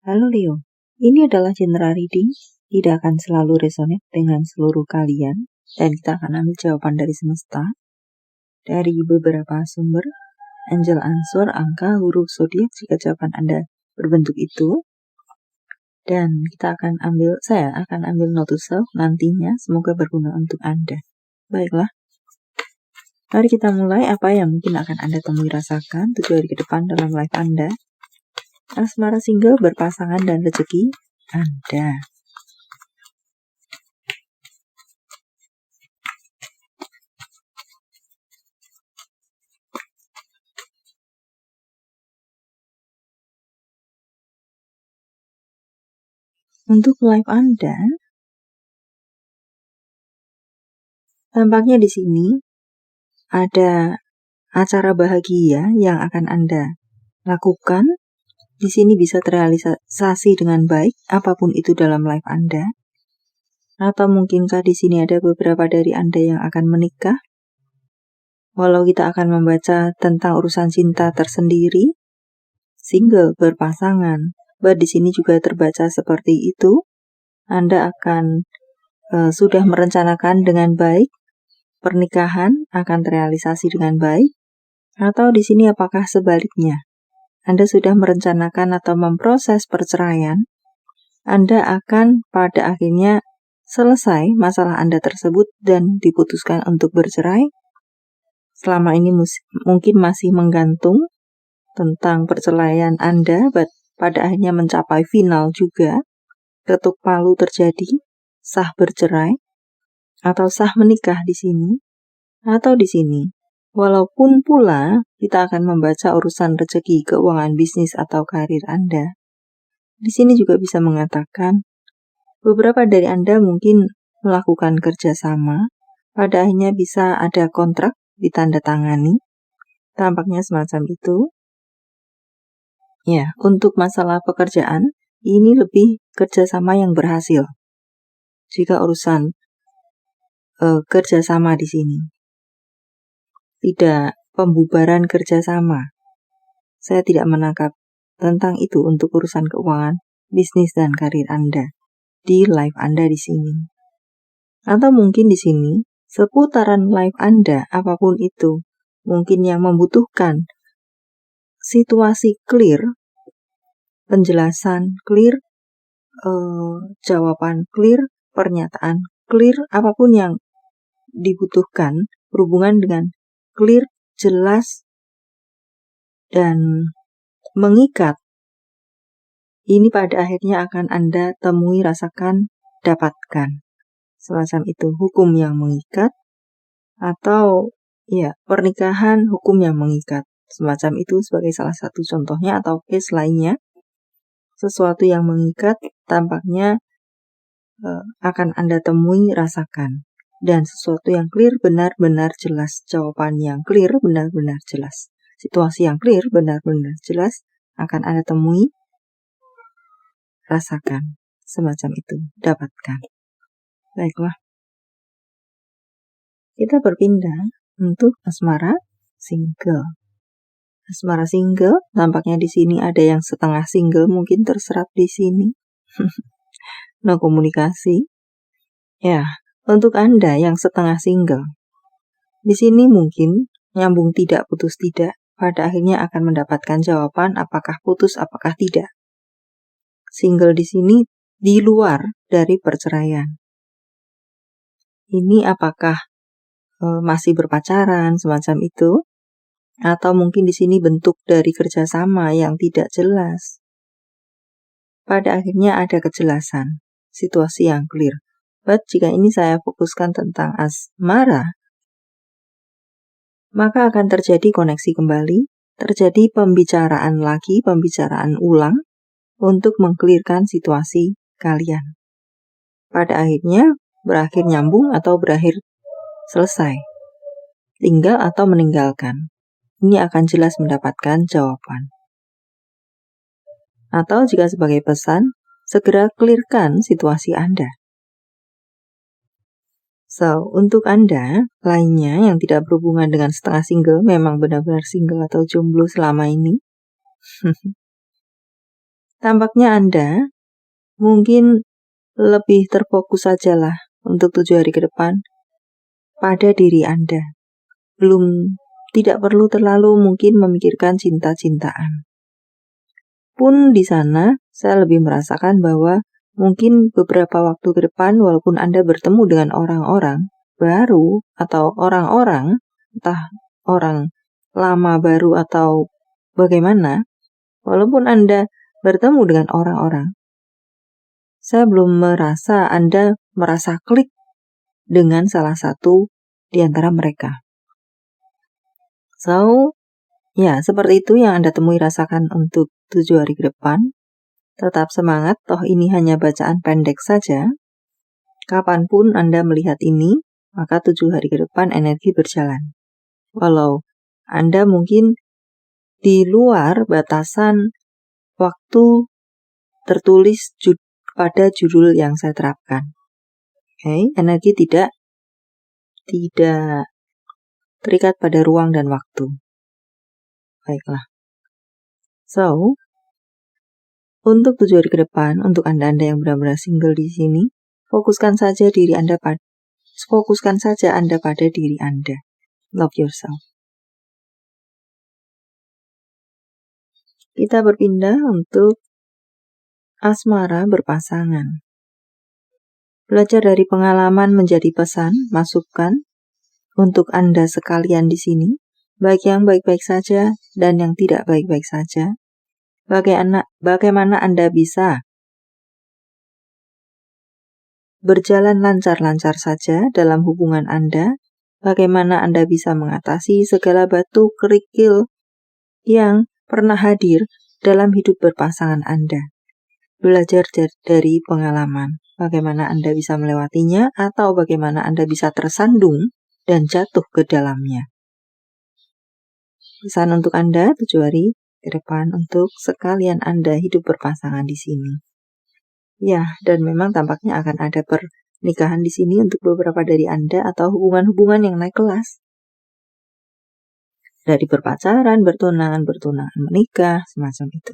Halo Leo, ini adalah general reading, tidak akan selalu resonate dengan seluruh kalian, dan kita akan ambil jawaban dari semesta, dari beberapa sumber, angel answer, angka, huruf, zodiak jika jawaban Anda berbentuk itu, dan saya akan ambil note to self nantinya, semoga berguna untuk Anda. Baiklah, mari kita mulai. Apa yang mungkin akan Anda temui rasakan 7 hari ke depan dalam life Anda. Asmara, single, berpasangan, dan rezeki Anda. Untuk live Anda, tampaknya di sini ada acara bahagia yang akan Anda lakukan. Di sini bisa terrealisasi dengan baik, apapun itu dalam live Anda. Atau mungkinkah di sini ada beberapa dari Anda yang akan menikah? Walau kita akan membaca tentang urusan cinta tersendiri, single, berpasangan, di sini juga terbaca seperti itu. Anda akan sudah merencanakan dengan baik, pernikahan akan terrealisasi dengan baik. Atau di sini apakah sebaliknya? Anda sudah merencanakan atau memproses perceraian, Anda akan pada akhirnya selesai masalah Anda tersebut dan diputuskan untuk bercerai. Selama ini mungkin masih menggantung tentang perceraian Anda, pada akhirnya mencapai final juga. Ketuk palu terjadi, sah bercerai, atau sah menikah di sini, atau di sini. Walaupun pula kita akan membaca urusan rezeki, keuangan, bisnis, atau karir Anda, di sini juga bisa mengatakan beberapa dari Anda mungkin melakukan kerjasama, pada akhirnya bisa ada kontrak ditandatangani, tampaknya semacam itu. Ya, untuk masalah pekerjaan, ini lebih kerjasama yang berhasil. Jika urusan kerjasama di sini, tidak pembubaran kerjasama. Saya tidak menangkap tentang itu untuk urusan keuangan, bisnis, dan karir Anda di live Anda di sini. Atau mungkin di sini, seputaran live Anda, apapun itu, mungkin yang membutuhkan situasi clear, penjelasan clear, jawaban clear, pernyataan clear, apapun yang dibutuhkan berhubungan dengan clear, jelas, dan mengikat. Ini pada akhirnya akan Anda temui, rasakan, dapatkan. Semacam itu, hukum yang mengikat, atau ya pernikahan hukum yang mengikat. Semacam itu sebagai salah satu contohnya, atau case lainnya. Sesuatu yang mengikat tampaknya akan Anda temui, rasakan. Dan sesuatu yang clear, benar-benar jelas. Jawaban yang clear, benar-benar jelas. Situasi yang clear, benar-benar jelas, akan Anda temui, rasakan. Semacam itu, dapatkan. Baiklah. Kita berpindah untuk asmara single. Asmara single, tampaknya di sini ada yang setengah single, mungkin terserap di sini. No komunikasi. Ya, untuk Anda yang setengah single, di sini mungkin nyambung tidak, putus tidak, pada akhirnya akan mendapatkan jawaban apakah putus, apakah tidak. Single di sini di luar dari perceraian. Ini apakah masih berpacaran, semacam itu, atau mungkin di sini bentuk dari kerjasama yang tidak jelas. Pada akhirnya ada kejelasan, situasi yang clear. Jika ini saya fokuskan tentang asmara, maka akan terjadi koneksi kembali, terjadi pembicaraan lagi, pembicaraan ulang, untuk mengklirkan situasi kalian. Pada akhirnya berakhir nyambung atau berakhir selesai, tinggal atau meninggalkan. Ini akan jelas mendapatkan jawaban. Atau jika sebagai pesan, segera clearkan situasi Anda. So, untuk Anda lainnya yang tidak berhubungan dengan setengah single, memang benar-benar single atau jomblo selama ini, tampaknya Anda mungkin lebih terfokus sajalah untuk 7 hari ke depan pada diri Anda. Tidak perlu terlalu mungkin memikirkan cinta-cintaan. Pun di sana saya lebih merasakan bahwa mungkin beberapa waktu ke depan walaupun Anda bertemu dengan orang-orang baru atau orang-orang, entah orang lama baru atau bagaimana, walaupun Anda bertemu dengan orang-orang, saya belum merasa Anda merasa klik dengan salah satu di antara mereka. So, ya seperti itu yang Anda temui rasakan untuk 7 hari ke depan. Tetap semangat, toh ini hanya bacaan pendek saja. Kapanpun Anda melihat ini, maka 7 hari ke depan energi berjalan. Walau Anda mungkin di luar batasan waktu tertulis pada judul yang saya terapkan. Energi tidak terikat pada ruang dan waktu. Baiklah. So, untuk 7 hari ke depan, untuk Anda-Anda yang benar-benar single di sini, fokuskan saja Anda pada diri Anda. Love yourself. Kita berpindah untuk asmara berpasangan. Belajar dari pengalaman menjadi pesan, masukan untuk Anda sekalian di sini, baik yang baik-baik saja dan yang tidak baik-baik saja. Bagaimana Anda bisa berjalan lancar-lancar saja dalam hubungan Anda, bagaimana Anda bisa mengatasi segala batu kerikil yang pernah hadir dalam hidup berpasangan Anda. Belajar dari pengalaman, bagaimana Anda bisa melewatinya atau bagaimana Anda bisa tersandung dan jatuh ke dalamnya. Pesan untuk Anda 7 hari ke depan untuk sekalian Anda hidup berpasangan di sini. Ya, dan memang tampaknya akan ada pernikahan di sini untuk beberapa dari Anda atau hubungan-hubungan yang naik kelas. Dari berpacaran, bertunangan, menikah, semacam itu.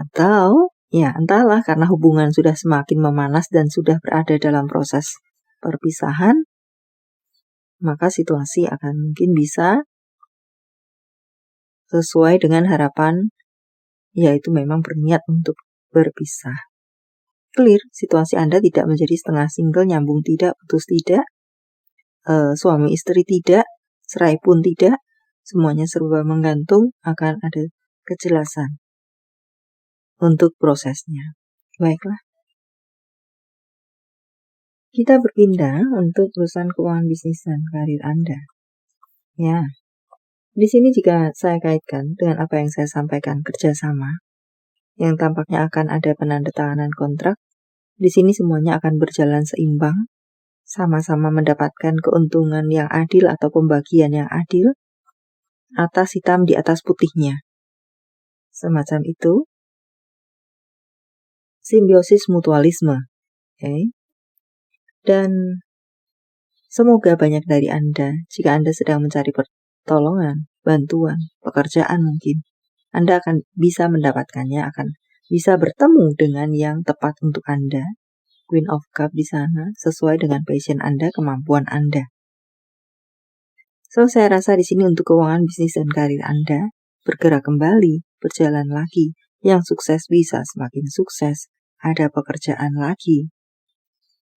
Atau, ya entahlah karena hubungan sudah semakin memanas dan sudah berada dalam proses perpisahan, maka situasi akan mungkin bisa sesuai dengan harapan, yaitu memang berniat untuk berpisah. Clear, situasi Anda tidak menjadi setengah single, nyambung tidak, putus tidak, suami istri tidak, cerai pun tidak, semuanya serba menggantung, akan ada kejelasan untuk prosesnya. Baiklah. Kita berpindah untuk urusan keuangan bisnis dan karir Anda. Ya, di sini jika saya kaitkan dengan apa yang saya sampaikan kerjasama, yang tampaknya akan ada penandatanganan kontrak, di sini semuanya akan berjalan seimbang, sama-sama mendapatkan keuntungan yang adil atau pembagian yang adil, atas hitam di atas putihnya. Semacam itu, simbiosis mutualisme. Dan semoga banyak dari Anda, jika Anda sedang mencari pertolongan, bantuan, pekerjaan mungkin, Anda akan bisa mendapatkannya, akan bisa bertemu dengan yang tepat untuk Anda, Queen of Cup di sana, sesuai dengan passion Anda, kemampuan Anda. So, saya rasa di sini untuk keuangan bisnis dan karir Anda, bergerak kembali, berjalan lagi, yang sukses bisa semakin sukses, ada pekerjaan lagi,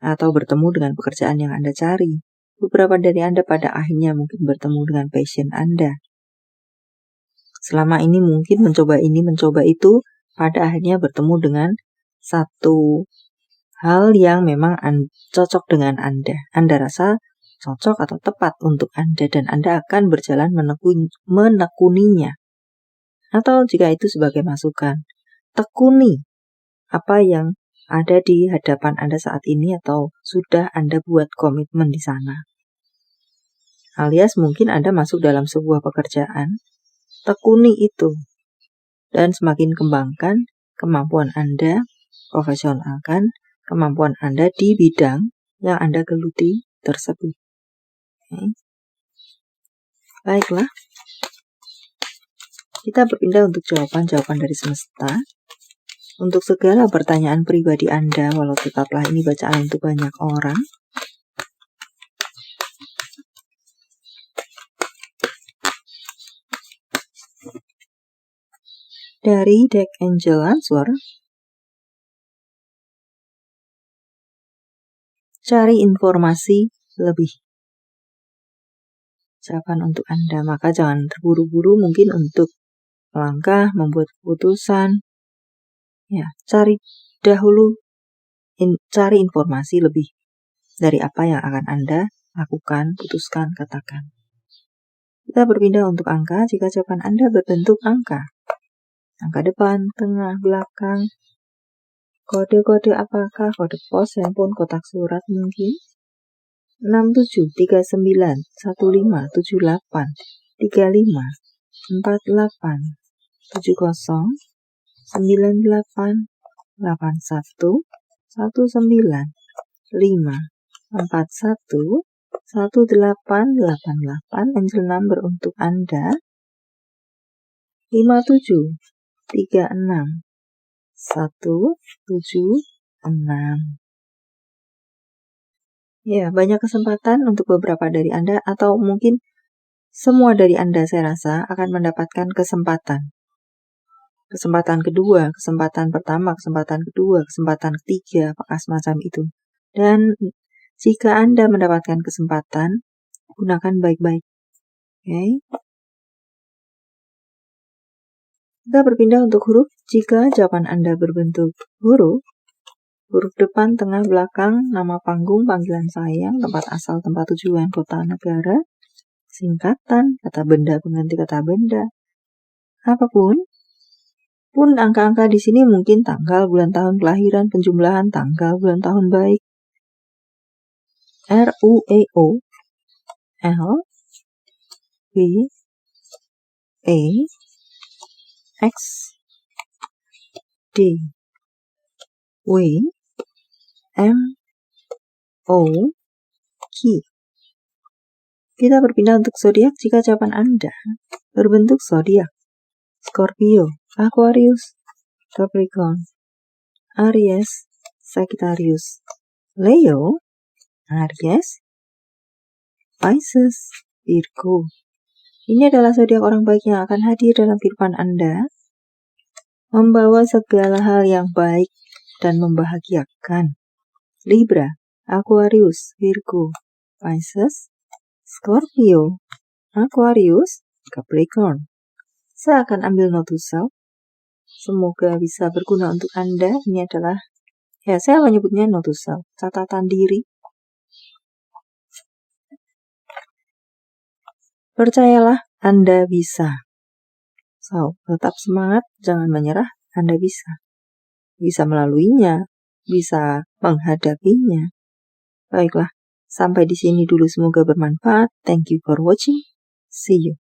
atau bertemu dengan pekerjaan yang Anda cari. Beberapa dari Anda pada akhirnya mungkin bertemu dengan passion Anda. Selama ini mungkin mencoba ini, mencoba itu, pada akhirnya bertemu dengan satu hal yang memang cocok dengan Anda. Anda rasa cocok atau tepat untuk Anda dan Anda akan berjalan menekuninya. Atau jika itu sebagai masukan, tekuni apa yang ada di hadapan Anda saat ini atau sudah Anda buat komitmen di sana. Alias mungkin Anda masuk dalam sebuah pekerjaan, tekuni itu, dan semakin kembangkan kemampuan Anda, profesionalkan kemampuan Anda di bidang yang Anda geluti tersebut. Baiklah. Kita berpindah untuk jawaban-jawaban dari semesta. Untuk segala pertanyaan pribadi Anda, walau tetaplah ini bacaan untuk banyak orang. Dari Deck Angel Answer, cari informasi lebih. Jawaban untuk Anda, maka jangan terburu-buru mungkin untuk melangkah, membuat keputusan. Ya, cari dahulu, cari informasi lebih dari apa yang akan Anda lakukan, putuskan, katakan. Kita berpindah untuk angka jika jawaban Anda berbentuk angka. Angka depan, tengah, belakang, kode-kode apakah, kode pos, handphone, kotak surat mungkin. 67, 39, 15, 78, 35, 48, 70, 98, 81, 19, 5, 41, 1888. Angel number untuk Anda 57, 36, 176. Ya, banyak kesempatan untuk beberapa dari Anda atau mungkin semua dari Anda saya rasa akan mendapatkan kesempatan. Kesempatan kedua, kesempatan pertama, kesempatan kedua, kesempatan ketiga, apakah semacam itu. Dan jika Anda mendapatkan kesempatan, gunakan baik-baik. Oke. Kita berpindah untuk huruf. Jika jawaban Anda berbentuk huruf depan, tengah, belakang, nama panggung, panggilan sayang, tempat asal, tempat tujuan, kota, negara, singkatan, kata benda, pengganti kata benda, apapun. Pun angka-angka di sini mungkin tanggal, bulan, tahun kelahiran, penjumlahan, tanggal, bulan, tahun baik. R, U, E, O, L, B, E, X, D, W, M, O, Q. Kita berpindah untuk zodiak jika jawaban Anda berbentuk zodiak. Scorpio, Aquarius, Capricorn, Aries, Sagittarius, Leo, Aries, Pisces, Virgo. Ini adalah zodiak orang baik yang akan hadir dalam kehidupan Anda, membawa segala hal yang baik dan membahagiakan. Libra, Aquarius, Virgo, Pisces, Scorpio, Aquarius, Capricorn. Saya akan ambil note to self. Semoga bisa berguna untuk Anda. Ini adalah, saya menyebutnya note to self, catatan diri. Percayalah, Anda bisa. So, tetap semangat, jangan menyerah, Anda bisa. Bisa melaluinya, bisa menghadapinya. Baiklah, sampai di sini dulu, semoga bermanfaat. Thank you for watching. See you.